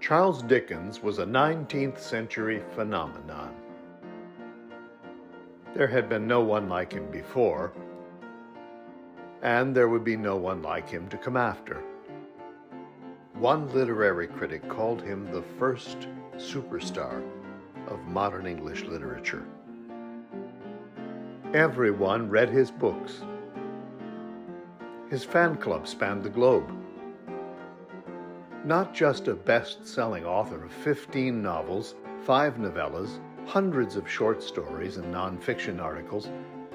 Charles Dickens was a 19th century phenomenon. There had been no one like him before, and there would be no one like him to come after. One literary critic called him the first superstar of modern English literature. Everyone read his books. His fan club spanned the globe. Not just a best-selling author of 15 novels, 5 novellas, hundreds of short stories and non-fiction articles,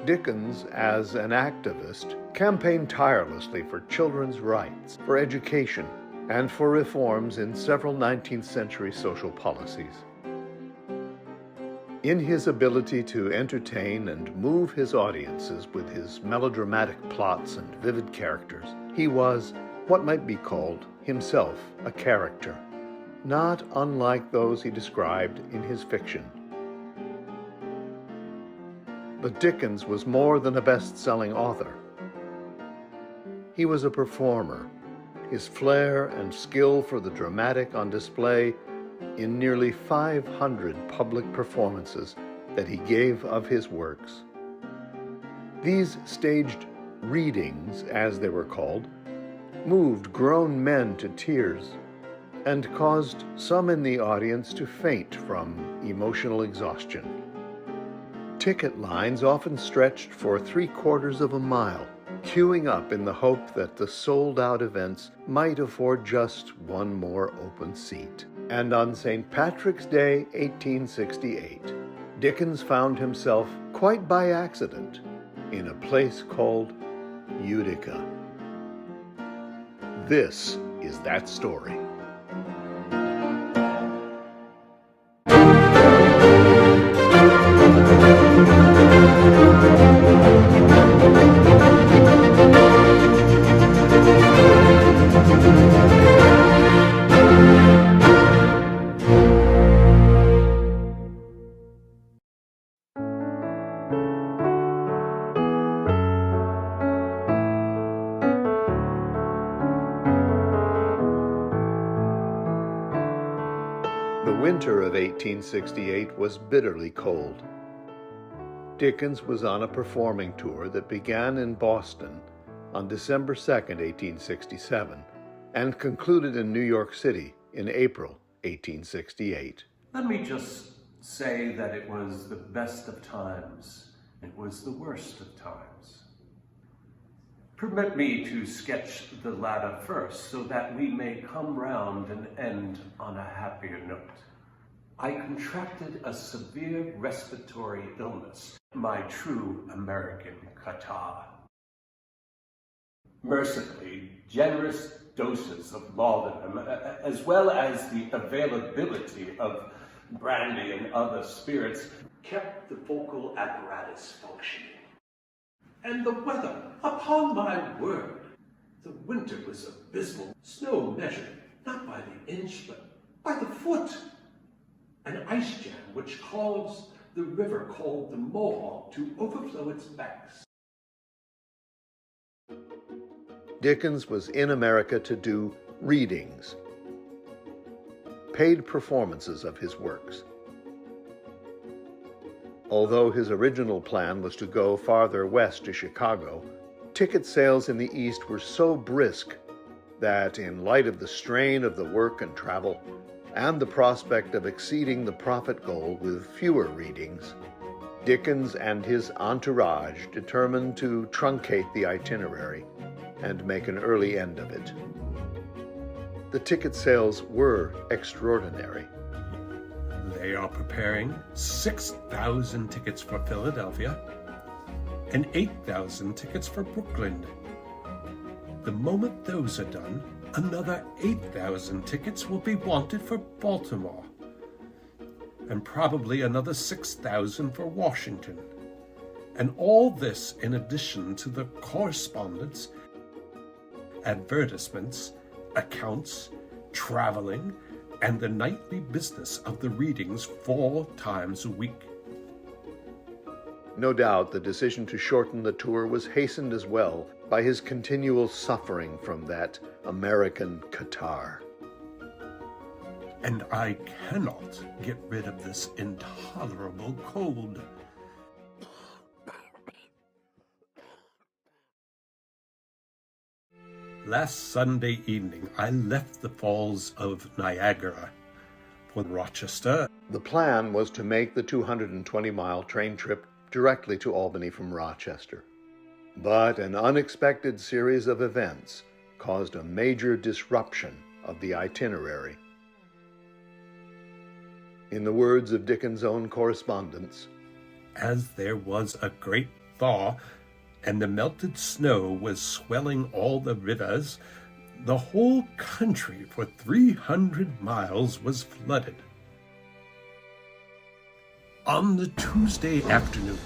Dickens, as an activist, campaigned tirelessly for children's rights, for education, and for reforms in several 19th century social policies. In his ability to entertain and move his audiences with his melodramatic plots and vivid characters, he was what might be called himself a character, not unlike those he described in his fiction. But Dickens was more than a best-selling author. He was a performer, his flair and skill for the dramatic on display in nearly 500 public performances that he gave of his works. These staged readings, as they were called, moved grown men to tears and caused some in the audience to faint from emotional exhaustion. Ticket lines often stretched for 3/4 of a mile, queuing up in the hope that the sold-out events might afford just one more open seat. And on St. Patrick's Day, 1868, Dickens found himself, quite by accident, in a place called Utica. This is that story. The winter of 1868 was bitterly cold. Dickens was on a performing tour that began in Boston on December 2nd, 1867, and concluded in New York City in April 1868. Let me just say that it was the best of times. It was the worst of times. Permit me to sketch the latter first, so that we may come round and end on a happier note. I contracted a severe respiratory illness, my true American catarrh. Mercifully, generous doses of laudanum, as well as the availability of brandy and other spirits, kept the vocal apparatus functioning. And the weather, upon my word, the winter was abysmal. Snow measured, not by the inch, but by the foot. An ice jam which caused the river called the Mohawk to overflow its banks. Dickens was in America to do readings, paid performances of his works. Although his original plan was to go farther west to Chicago, ticket sales in the East were so brisk that, in light of the strain of the work and travel, and the prospect of exceeding the profit goal with fewer readings, Dickens and his entourage determined to truncate the itinerary and make an early end of it. The ticket sales were extraordinary. They are preparing 6,000 tickets for Philadelphia and 8,000 tickets for Brooklyn. The moment those are done, another 8,000 tickets will be wanted for Baltimore, and probably another 6,000 for Washington. And all this in addition to the correspondence, advertisements, accounts, traveling, and the nightly business of the readings 4 times a week. No doubt the decision to shorten the tour was hastened as well by his continual suffering from that American catarrh. and I cannot get rid of this intolerable cold. Last Sunday evening, I left the Falls of Niagara for Rochester. The plan was to make the 220-mile train trip directly to Albany from Rochester. But an unexpected series of events caused a major disruption of the itinerary. In the words of Dickens' own correspondence, as there was a great thaw, and the melted snow was swelling all the rivers, the whole country for 300 miles was flooded. On the Tuesday afternoon,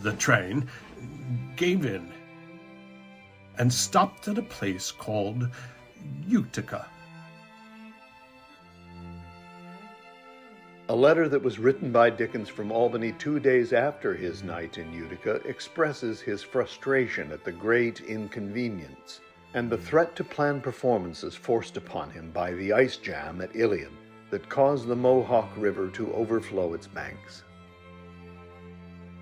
the train gave in and stopped at a place called Utica. a letter that was written by Dickens from Albany 2 days after his night in Utica expresses his frustration at the great inconvenience and the threat to plan performances forced upon him by the ice jam at Ilion that caused the Mohawk River to overflow its banks.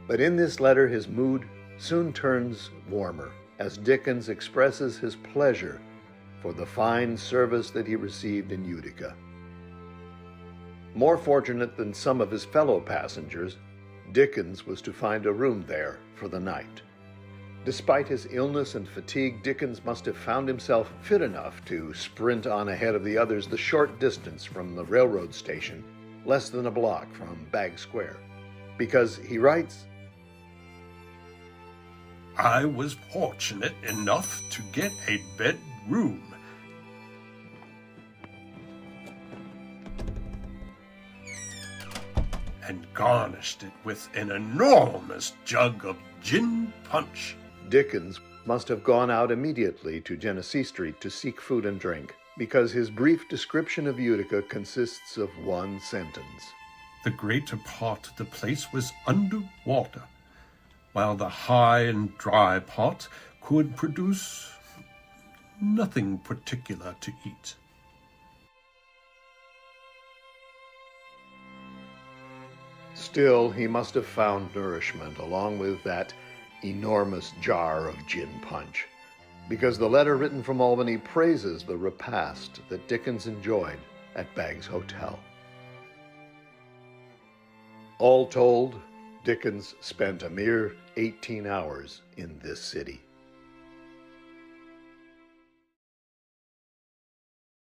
But in this letter his mood soon turns warmer as Dickens expresses his pleasure for the fine service that he received in Utica. More fortunate than some of his fellow passengers, Dickens was to find a room there for the night. Despite his illness and fatigue, Dickens must have found himself fit enough to sprint on ahead of the others the short distance from the railroad station, less than a block from Bag Square, because he writes, I was fortunate enough to get a bedroom. And garnished it with an enormous jug of gin punch. Dickens must have gone out immediately to Genesee Street to seek food and drink, because his brief description of Utica consists of one sentence. The greater part of the place was under water, while the high and dry part could produce nothing particular to eat. Still, he must have found nourishment along with that enormous jar of gin punch, because the letter written from Albany praises the repast that Dickens enjoyed at Baggs Hotel. All told, Dickens spent a mere 18 hours in this city.